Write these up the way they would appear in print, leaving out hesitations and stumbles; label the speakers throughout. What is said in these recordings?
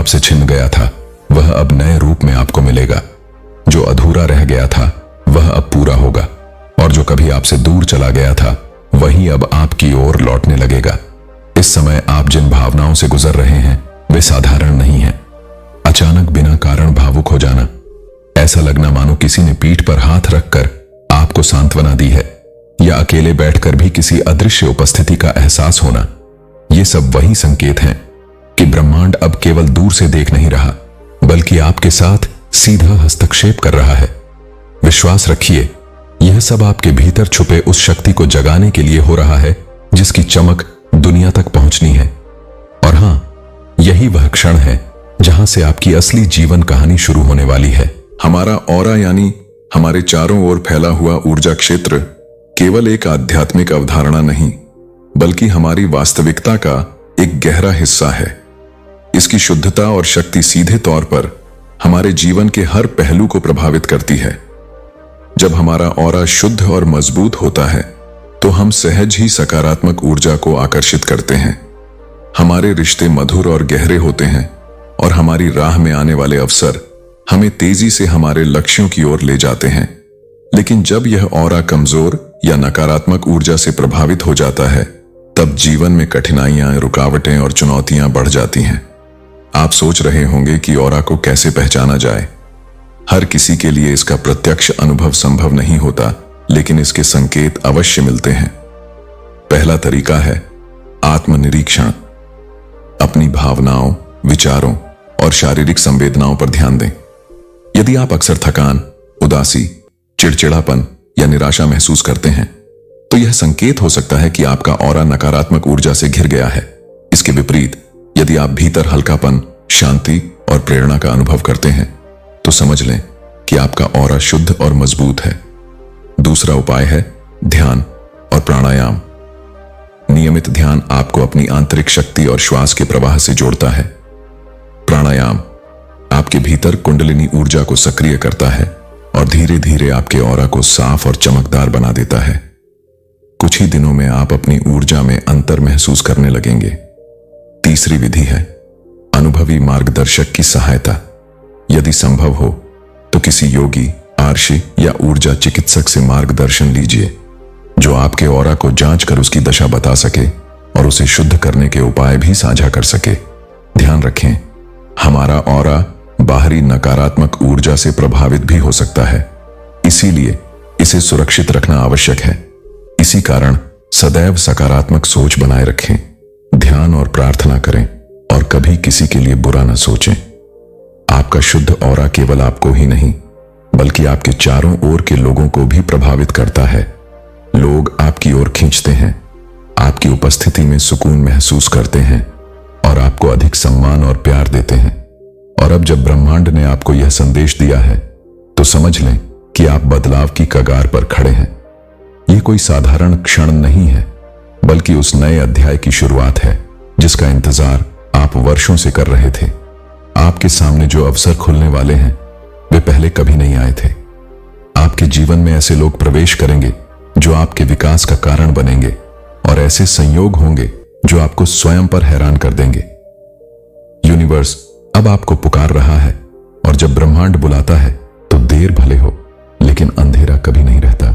Speaker 1: आपसे छिन गया था वह अब नए रूप में आपको मिलेगा। जो अधूरा रह गया था वह अब पूरा होगा, और जो कभी आपसे दूर चला गया था वही अब आपकी ओर लौटने लगेगा। इस समय आप जिन भावनाओं से गुजर रहे हैं वे साधारण नहीं हैं। अचानक बिना कारण भावुक हो जाना, ऐसा लगना मानो किसी ने पीठ पर हाथ रखकर आपको सांत्वना दी है, या अकेले बैठकर भी किसी अदृश्य उपस्थिति का एहसास होना, ये सब वही संकेत हैं कि ब्रह्मांड अब केवल दूर से देख नहीं रहा बल्कि आपके साथ सीधा हस्तक्षेप कर रहा है। विश्वास रखिए, यह सब आपके भीतर छुपे उस शक्ति को जगाने के लिए हो रहा है जिसकी चमक दुनिया तक पहुंचनी है। और हां, यही वह क्षण है जहां से आपकी असली जीवन कहानी शुरू होने वाली है।
Speaker 2: हमारा ऑरा यानी हमारे चारों ओर फैला हुआ ऊर्जा क्षेत्र केवल एक आध्यात्मिक अवधारणा नहीं बल्कि हमारी वास्तविकता का एक गहरा हिस्सा है। इसकी शुद्धता और शक्ति सीधे तौर पर हमारे जीवन के हर पहलू को प्रभावित करती है। जब हमारा ऑरा शुद्ध और मजबूत होता है तो हम सहज ही सकारात्मक ऊर्जा को आकर्षित करते हैं। हमारे रिश्ते मधुर और गहरे होते हैं और हमारी राह में आने वाले अवसर हमें तेजी से हमारे लक्ष्यों की ओर ले जाते हैं। लेकिन जब यह ऑरा कमजोर या नकारात्मक ऊर्जा से प्रभावित हो जाता है तब जीवन में कठिनाइयां, रुकावटें और चुनौतियां बढ़ जाती हैं। आप सोच रहे होंगे कि ऑरा को कैसे पहचाना जाए। हर किसी के लिए इसका प्रत्यक्ष अनुभव संभव नहीं होता, लेकिन इसके संकेत अवश्य मिलते हैं। पहला तरीका है आत्मनिरीक्षण। अपनी भावनाओं, विचारों और शारीरिक संवेदनाओं पर ध्यान दें। यदि आप अक्सर थकान, उदासी, चिड़चिड़ापन या निराशा महसूस करते हैं तो यह संकेत हो सकता है कि आपका ऑरा नकारात्मक ऊर्जा से घिर गया है। इसके विपरीत, यदि आप भीतर हल्कापन, शांति और प्रेरणा का अनुभव करते हैं तो समझ लें कि आपका ऑरा शुद्ध और मजबूत है। दूसरा उपाय है ध्यान और प्राणायाम। नियमित ध्यान आपको अपनी आंतरिक शक्ति और श्वास के प्रवाह से जोड़ता है। प्राणायाम आपके भीतर कुंडलिनी ऊर्जा को सक्रिय करता है और धीरे धीरे आपके ऑरा को साफ और चमकदार बना देता है। कुछ ही दिनों में आप अपनी ऊर्जा में अंतर महसूस करने लगेंगे। तीसरी विधि है अनुभवी मार्गदर्शक की सहायता। यदि संभव हो तो किसी योगी, आर्षि या ऊर्जा चिकित्सक से मार्गदर्शन लीजिए जो आपके ऑरा को जांच कर उसकी दशा बता सके और उसे शुद्ध करने के उपाय भी साझा कर सके। ध्यान रखें, हमारा ऑरा बाहरी नकारात्मक ऊर्जा से प्रभावित भी हो सकता है, इसीलिए इसे सुरक्षित रखना आवश्यक है। इसी कारण सदैव सकारात्मक सोच बनाए रखें, ध्यान और प्रार्थना करें और कभी किसी के लिए बुरा न सोचें। आपका शुद्ध ऑरा केवल आपको ही नहीं बल्कि आपके चारों ओर के लोगों को भी प्रभावित करता है। लोग आपकी ओर खींचते हैं, आपकी उपस्थिति में सुकून महसूस करते हैं और आपको अधिक सम्मान और प्यार देते हैं। और अब जब ब्रह्मांड ने आपको यह संदेश दिया है तो समझ लें कि आप बदलाव की कगार पर खड़े हैं। यह कोई साधारण क्षण नहीं है बल्कि उस नए अध्याय की शुरुआत है जिसका इंतजार आप वर्षों से कर रहे थे। आपके सामने जो अवसर खुलने वाले हैं वे पहले कभी नहीं आए थे। आपके जीवन में ऐसे लोग प्रवेश करेंगे जो आपके विकास का कारण बनेंगे और ऐसे संयोग होंगे जो आपको स्वयं पर हैरान कर देंगे। यूनिवर्स अब आपको पुकार रहा है और जब ब्रह्मांड बुलाता है तो देर भले हो लेकिन अंधेरा कभी नहीं रहता।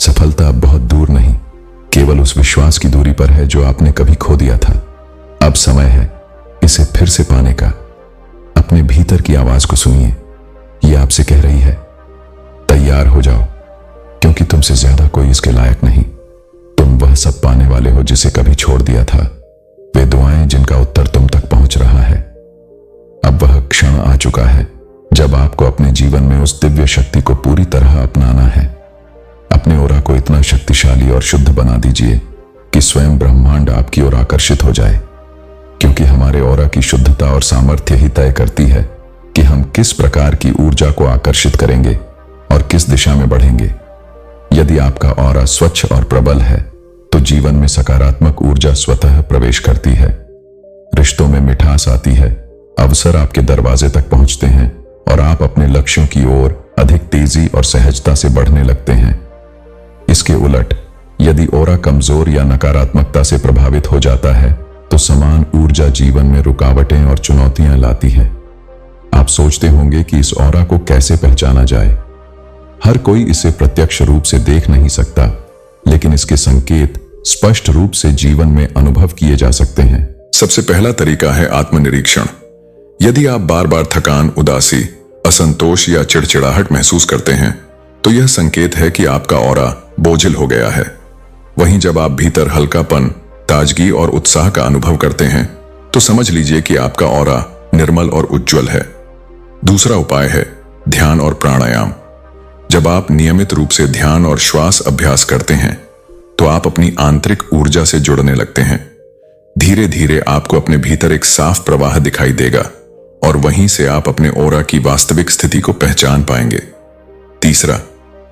Speaker 2: सफलता अब बहुत दूर नहीं, केवल उस विश्वास की दूरी पर है जो आपने कभी खो दिया था। अब समय है इसे फिर से पाने का। अपने भीतर की आवाज को सुनिए, ये आपसे कह रही है तैयार हो जाओ, क्योंकि तुमसे ज्यादा कोई इसके लायक नहीं। तुम वह सब पाने वाले हो जिसे कभी छोड़ दिया था, वे दुआएं जिनका उत्तर तुम तक पहुंच रहा है। अब वह क्षण आ चुका है जब आपको अपने जीवन में उस दिव्य शक्ति को पूरी तरह अपनाना है। अपने ओरा को इतना शक्तिशाली और शुद्ध बना दीजिए कि स्वयं ब्रह्मांड आपकी ओर आकर्षित हो जाए, क्योंकि हमारे ओरा की शुद्धता और सामर्थ्य ही तय करती है कि हम किस प्रकार की ऊर्जा को आकर्षित करेंगे और किस दिशा में बढ़ेंगे। यदि आपका ओरा स्वच्छ और प्रबल है तो जीवन में सकारात्मक ऊर्जा स्वतः प्रवेश करती है, रिश्तों में मिठास आती है, अवसर आपके दरवाजे तक पहुंचते हैं और आप अपने लक्ष्यों की ओर अधिक तेजी और सहजता से बढ़ने लगते हैं। इसके उलट, यदि ओरा कमजोर या नकारात्मकता से प्रभावित हो जाता है
Speaker 1: तो समान ऊर्जा जीवन में रुकावटें और चुनौतियां लाती है। आप सोचते होंगे कि इस ऑरा को कैसे पहचाना जाए। हर कोई इसे प्रत्यक्ष रूप से देख नहीं सकता, लेकिन इसके संकेत स्पष्ट रूप से जीवन में अनुभव किए जा सकते हैं।
Speaker 2: सबसे पहला तरीका है आत्मनिरीक्षण। यदि आप बार बार थकान, उदासी, असंतोष या चिड़चिड़ाहट महसूस करते हैं, तो यह संकेत है कि आपका ऑरा बोझिल हो गया है। वहीं जब आप भीतर हल्कापन, ताजगी और उत्साह का अनुभव करते हैं, तो समझ लीजिए कि आपका ऑरा निर्मल और उज्जवल है। दूसरा उपाय है ध्यान और प्राणायाम। जब आप नियमित रूप से ध्यान और श्वास अभ्यास करते हैं, तो आप अपनी आंतरिक ऊर्जा से जुड़ने लगते हैं। धीरे धीरे आपको अपने भीतर एक साफ प्रवाह दिखाई देगा और वहीं से आप अपने ऑरा की वास्तविक स्थिति को पहचान पाएंगे। तीसरा,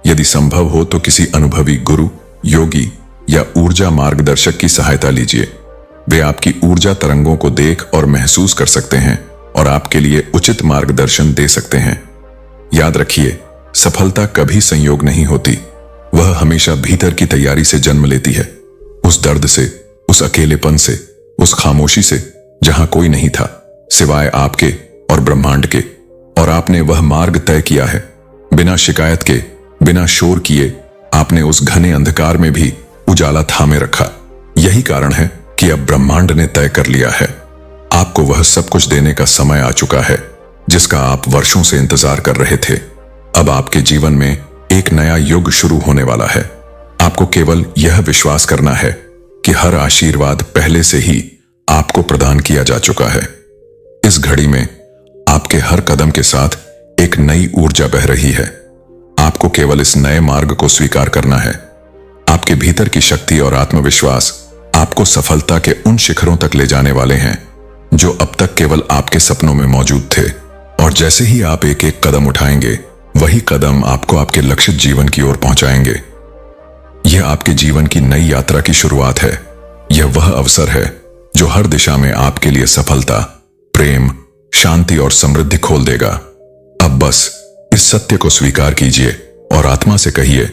Speaker 2: यदि संभव हो तो किसी अनुभवी गुरु, योगी या ऊर्जा मार्गदर्शक की सहायता लीजिए। वे आपकी ऊर्जा तरंगों को देख और महसूस कर सकते हैं और आपके लिए उचित मार्गदर्शन दे सकते हैं। याद रखिए, सफलता कभी संयोग नहीं होती, वह हमेशा भीतर की तैयारी से जन्म लेती है। उस दर्द से, उस अकेलेपन से, उस खामोशी से जहां कोई नहीं था सिवाय आपके और ब्रह्मांड के, और आपने वह मार्ग तय किया है। बिना शिकायत के, बिना शोर किए आपने उस घने अंधकार में भी उजाला थामे रखा। यही कारण है कि अब ब्रह्मांड ने तय कर लिया है, आपको वह सब कुछ देने का समय आ चुका है जिसका आप वर्षों से इंतजार कर रहे थे। अब आपके जीवन में एक नया युग शुरू होने वाला है। आपको केवल यह विश्वास करना है कि हर आशीर्वाद पहले से ही आपको प्रदान किया जा चुका है। इस घड़ी में आपके हर कदम के साथ एक नई ऊर्जा बह रही है। आपको केवल इस नए मार्ग को स्वीकार करना है। आपके भीतर की शक्ति और आत्मविश्वास आपको सफलता के उन शिखरों तक ले जाने वाले हैं जो अब तक केवल आपके सपनों में मौजूद थे। और जैसे ही आप एक एक कदम उठाएंगे, वही कदम आपको आपके लक्षित जीवन की ओर पहुंचाएंगे। यह आपके जीवन की नई यात्रा की शुरुआत है। यह वह अवसर है जो हर दिशा में आपके लिए सफलता, प्रेम, शांति और समृद्धि खोल देगा। अब बस इस सत्य को स्वीकार कीजिए और आत्मा से कहिए,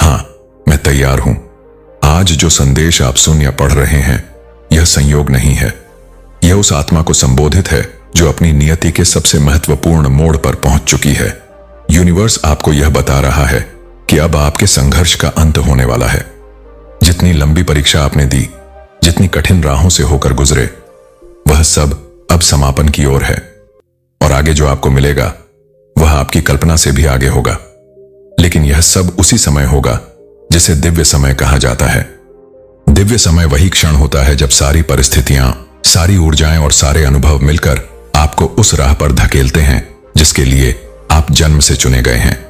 Speaker 2: हाँ, मैं तैयार हूं। आज जो संदेश आप सुन या पढ़ रहे हैं, यह संयोग नहीं है। यह उस आत्मा को संबोधित है जो अपनी नियति के सबसे महत्वपूर्ण मोड़ पर पहुंच चुकी है। यूनिवर्स आपको यह बता रहा है कि अब आपके संघर्ष का अंत होने वाला है। जितनी लंबी परीक्षा आपने दी, जितनी कठिन राहों से होकर गुजरे, वह सब अब समापन की ओर है। और आगे जो आपको मिलेगा वह आपकी कल्पना से भी आगे होगा। लेकिन यह सब उसी समय होगा जिसे दिव्य समय कहा जाता है। दिव्य समय वही क्षण होता है जब सारी परिस्थितियां, सारी ऊर्जाएं और सारे अनुभव मिलकर आपको उस राह पर धकेलते हैं जिसके लिए आप जन्म से चुने गए हैं।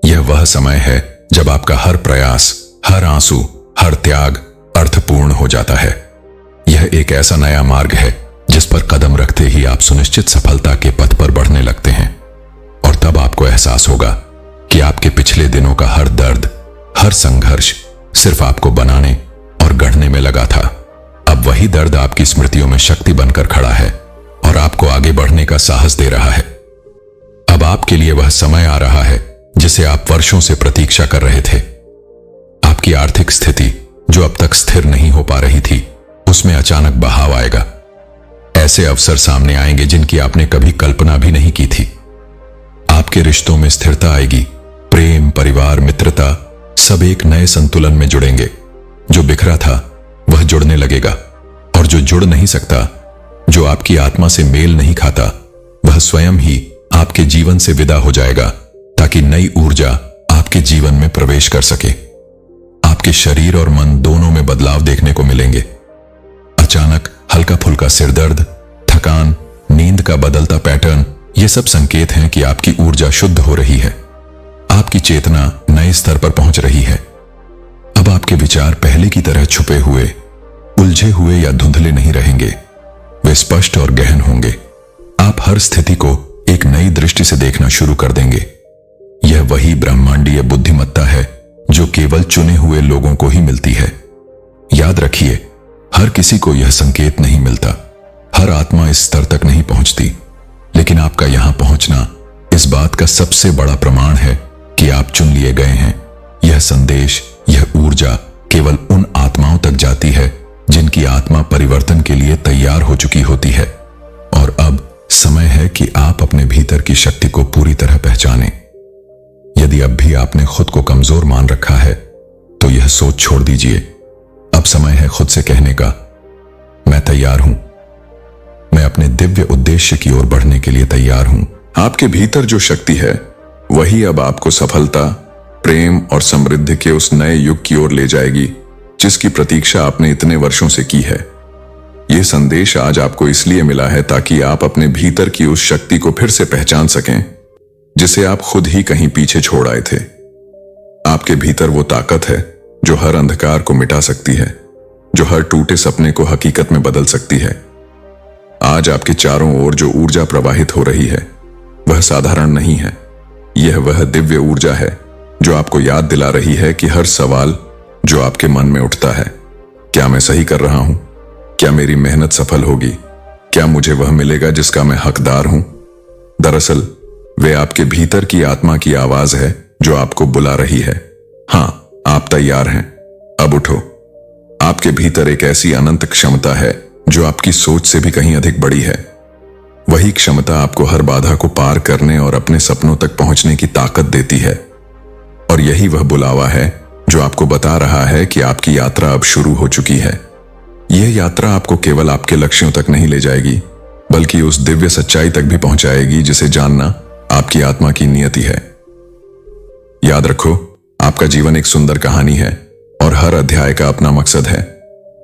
Speaker 2: यह वह समय है जब आपका हर प्रयास, हर आंसू, हर त्याग अर्थपूर्ण हो जाता है। यह एक ऐसा नया मार्ग है जिस पर कदम रखते ही आप सुनिश्चित सफलता के पथ पर बढ़ने लगते हैं। और तब आपको एहसास होगा कि आपके पिछले दिनों का हर दर्द, हर संघर्ष सिर्फ आपको बनाने और गढ़ने में लगा था। अब वही दर्द आपकी स्मृतियों में शक्ति बनकर खड़ा है और आपको आगे बढ़ने का साहस दे रहा है। अब आपके लिए वह समय आ रहा है जिसे आप वर्षों से प्रतीक्षा कर रहे थे। आपकी आर्थिक स्थिति जो अब तक स्थिर नहीं हो पा रही थी, उसमें अचानक बहाव आएगा। ऐसे अवसर सामने आएंगे जिनकी आपने कभी कल्पना भी नहीं की थी। आपके रिश्तों में स्थिरता आएगी। प्रेम, परिवार, मित्रता सब एक नए संतुलन में जुड़ेंगे। जो बिखरा था वह जुड़ने लगेगा और जो जुड़ नहीं सकता, जो आपकी आत्मा से मेल नहीं खाता, वह स्वयं ही आपके जीवन से विदा हो जाएगा ताकि नई ऊर्जा आपके जीवन में प्रवेश कर सके। आपके शरीर और मन दोनों में बदलाव देखने को मिलेंगे। अचानक हल्का फुल्का सिरदर्द, थकान, नींद का बदलता पैटर्न, ये सब संकेत हैं कि आपकी ऊर्जा शुद्ध हो रही है। आपकी चेतना नए स्तर पर पहुंच रही है। अब आपके विचार पहले की तरह छुपे हुए, उलझे हुए या धुंधले नहीं रहेंगे। वे स्पष्ट और गहन होंगे। आप हर स्थिति को एक नई दृष्टि से देखना शुरू कर देंगे। यह वही ब्रह्मांडीय बुद्धिमत्ता है जो केवल चुने हुए लोगों को ही मिलती है। याद रखिए, हर किसी को यह संकेत नहीं मिलता। हर आत्मा इस स्तर तक नहीं पहुंचती। लेकिन आपका यहां पहुंचना इस बात का सबसे बड़ा प्रमाण है कि आप चुन लिए गए हैं। यह संदेश, यह ऊर्जा केवल उन आत्माओं तक जाती है
Speaker 1: जिनकी आत्मा परिवर्तन के लिए तैयार हो चुकी होती है। और अब समय है कि आप अपने भीतर की शक्ति को पूरी तरह पहचानें। यदि अब भी आपने खुद को कमजोर मान रखा है तो यह सोच छोड़ दीजिए। अब समय है खुद से कहने का, मैं तैयार हूं। मैं अपने दिव्य उद्देश्य की ओर बढ़ने के लिए तैयार हूं।
Speaker 2: आपके भीतर जो शक्ति है वही अब आपको सफलता, प्रेम और समृद्धि के उस नए युग की ओर ले जाएगी जिसकी प्रतीक्षा आपने इतने वर्षों से की है। यह संदेश आज आपको इसलिए मिला है ताकि आप अपने भीतर की उस शक्ति को फिर से पहचान सकें जिसे आप खुद ही कहीं पीछे छोड़ आए थे। आपके भीतर वो ताकत है जो हर अंधकार को मिटा सकती है, जो हर टूटे सपने को हकीकत में बदल सकती है। आज आपके चारों ओर जो ऊर्जा प्रवाहित हो रही है वह साधारण नहीं है। यह वह दिव्य ऊर्जा है जो आपको याद दिला रही है कि हर सवाल जो आपके मन में उठता है, क्या मैं सही कर रहा हूं? क्या मेरी मेहनत सफल होगी? क्या मुझे वह मिलेगा जिसका मैं हकदार हूं? दरअसल वे आपके भीतर की आत्मा की आवाज है जो आपको बुला रही है। हां, आप तैयार हैं, अब उठो। आपके भीतर एक ऐसी अनंत क्षमता है जो आपकी सोच से भी कहीं अधिक बड़ी है। वही क्षमता आपको हर बाधा को पार करने और अपने सपनों तक पहुंचने की ताकत देती है। और यही वह बुलावा है जो आपको बता रहा है कि आपकी यात्रा अब शुरू हो चुकी है। यह यात्रा आपको केवल आपके लक्ष्यों तक नहीं ले जाएगी बल्कि उस दिव्य सच्चाई तक भी पहुंचाएगी जिसे जानना आपकी आत्मा की नियति है। याद रखो, आपका जीवन एक सुंदर कहानी है और हर अध्याय का अपना मकसद है।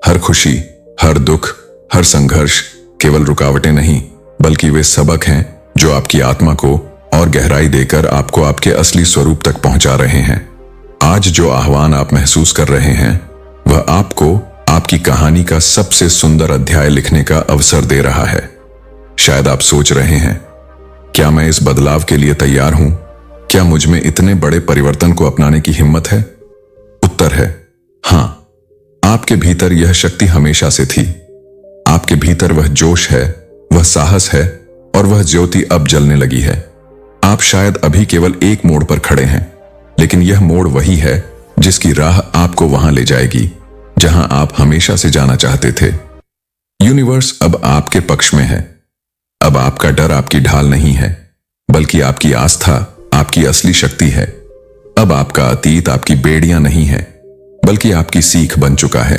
Speaker 2: हर खुशी, हर दुख, हर संघर्ष केवल रुकावटें नहीं बल्कि वे सबक हैं जो आपकी आत्मा को और गहराई देकर आपको आपके असली स्वरूप तक पहुंचा रहे हैं। आज जो आह्वान आप महसूस कर रहे हैं वह आपको आपकी कहानी का सबसे सुंदर अध्याय लिखने का अवसर दे रहा है। शायद आप सोच रहे हैं, क्या मैं इस बदलाव के लिए तैयार हूं? क्या मुझ में इतने बड़े परिवर्तन को अपनाने की हिम्मत है? उत्तर है हां। आपके भीतर यह शक्ति हमेशा से थी। आपके भीतर वह जोश है, वह साहस है और वह ज्योति अब जलने लगी है। आप शायद अभी केवल एक मोड़ पर खड़े हैं, लेकिन यह मोड़ वही है जिसकी राह आपको वहां ले जाएगी जहां आप हमेशा से जाना चाहते थे। यूनिवर्स अब आपके पक्ष में है। अब आपका डर आपकी ढाल नहीं है बल्कि आपकी आस्था आपकी असली शक्ति है। अब आपका अतीत आपकी बेड़ियां नहीं है बल्कि आपकी सीख बन चुका है।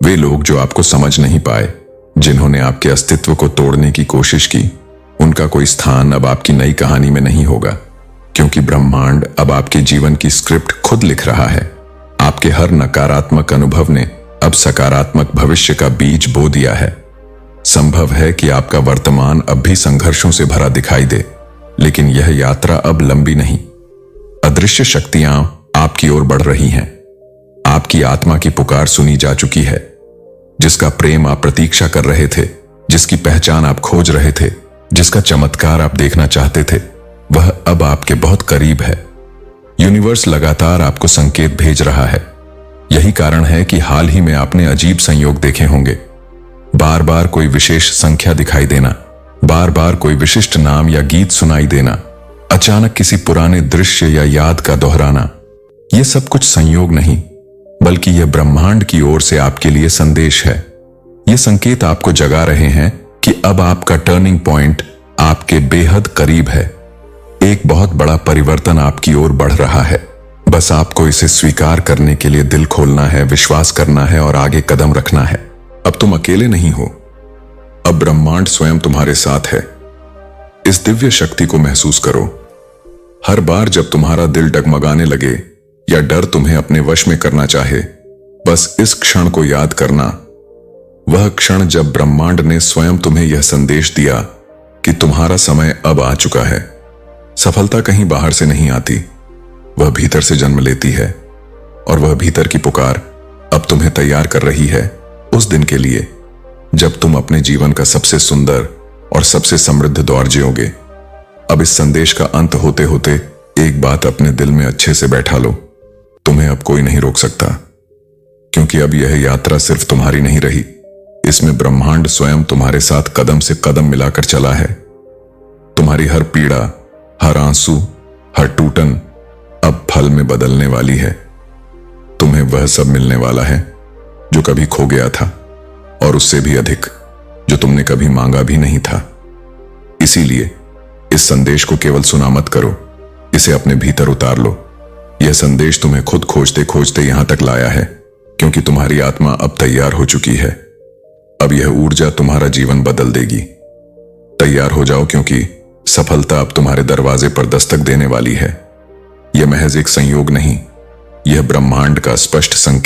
Speaker 2: वे लोग जो आपको समझ नहीं पाए, जिन्होंने आपके अस्तित्व को तोड़ने की कोशिश की, उनका कोई स्थान अब आपकी नई कहानी में नहीं होगा, क्योंकि ब्रह्मांड अब आपके जीवन की स्क्रिप्ट खुद लिख रहा है। आपके हर नकारात्मक अनुभव ने अब सकारात्मक भविष्य का बीज बो दिया है। संभव है कि आपका वर्तमान अब भी संघर्षों से भरा दिखाई दे, लेकिन यह यात्रा अब लंबी नहीं। अदृश्य शक्तियां आपकी ओर बढ़ रही हैं। आपकी आत्मा की पुकार सुनी जा चुकी है। जिसका प्रेम आप प्रतीक्षा कर रहे थे, जिसकी पहचान आप खोज रहे थे, जिसका चमत्कार आप देखना चाहते थे, वह अब आपके बहुत करीब है। यूनिवर्स लगातार आपको संकेत भेज रहा है। यही कारण है कि हाल ही में आपने अजीब संयोग देखे होंगे। बार बार कोई विशेष संख्या दिखाई देना, बार बार कोई विशिष्ट नाम या गीत सुनाई देना, अचानक किसी पुराने दृश्य या याद का दोहराना। यह सब कुछ संयोग नहीं बल्कि यह ब्रह्मांड की ओर से आपके लिए संदेश है। ये संकेत आपको जगा रहे हैं कि अब आपका टर्निंग पॉइंट आपके बेहद करीब है। एक बहुत बड़ा परिवर्तन आपकी ओर बढ़ रहा है। बस आपको इसे स्वीकार करने के लिए दिल खोलना है, विश्वास करना है और आगे कदम रखना है। अब तुम अकेले नहीं हो। अब ब्रह्मांड स्वयं तुम्हारे साथ है। इस दिव्य शक्ति को महसूस करो। हर बार जब तुम्हारा दिल डगमगाने लगे या डर तुम्हें अपने वश में करना चाहे, बस इस क्षण को याद करना। वह क्षण जब ब्रह्मांड ने स्वयं तुम्हें यह संदेश दिया कि तुम्हारा समय अब आ चुका है। सफलता कहीं बाहर से नहीं आती, वह भीतर से जन्म लेती है। और वह भीतर की पुकार अब तुम्हें तैयार कर रही है उस दिन के लिए जब तुम अपने जीवन का सबसे सुंदर और सबसे समृद्ध दौर जियोगे। अब इस संदेश का अंत होते होते एक बात अपने दिल में अच्छे से बैठा लो, तुम्हें अब कोई नहीं रोक सकता, क्योंकि अब यह यात्रा सिर्फ तुम्हारी नहीं रही, इसमें ब्रह्मांड स्वयं तुम्हारे साथ कदम से कदम मिलाकर चला है। तुम्हारी हर पीड़ा, हर आंसू, हर टूटन अब फल में बदलने वाली है। तुम्हें वह सब मिलने वाला है जो कभी खो गया था। और उससे भी अधिक, जो तुमने कभी मांगा भी नहीं था। इसीलिए इस संदेश को केवल सुना मत करो, इसे अपने भीतर उतार लो। यह संदेश तुम्हें खुद खोजते खोजते यहां तक लाया है, क्योंकि तुम्हारी आत्मा अब तैयार हो चुकी है। अब यह ऊर्जा तुम्हारा जीवन बदल देगी। तैयार हो जाओ, क्योंकि सफलता अब तुम्हारे दरवाजे पर दस्तक देने वाली है। यह महज एक संयोग नहीं, यह ब्रह्मांड का स्पष्ट संकेत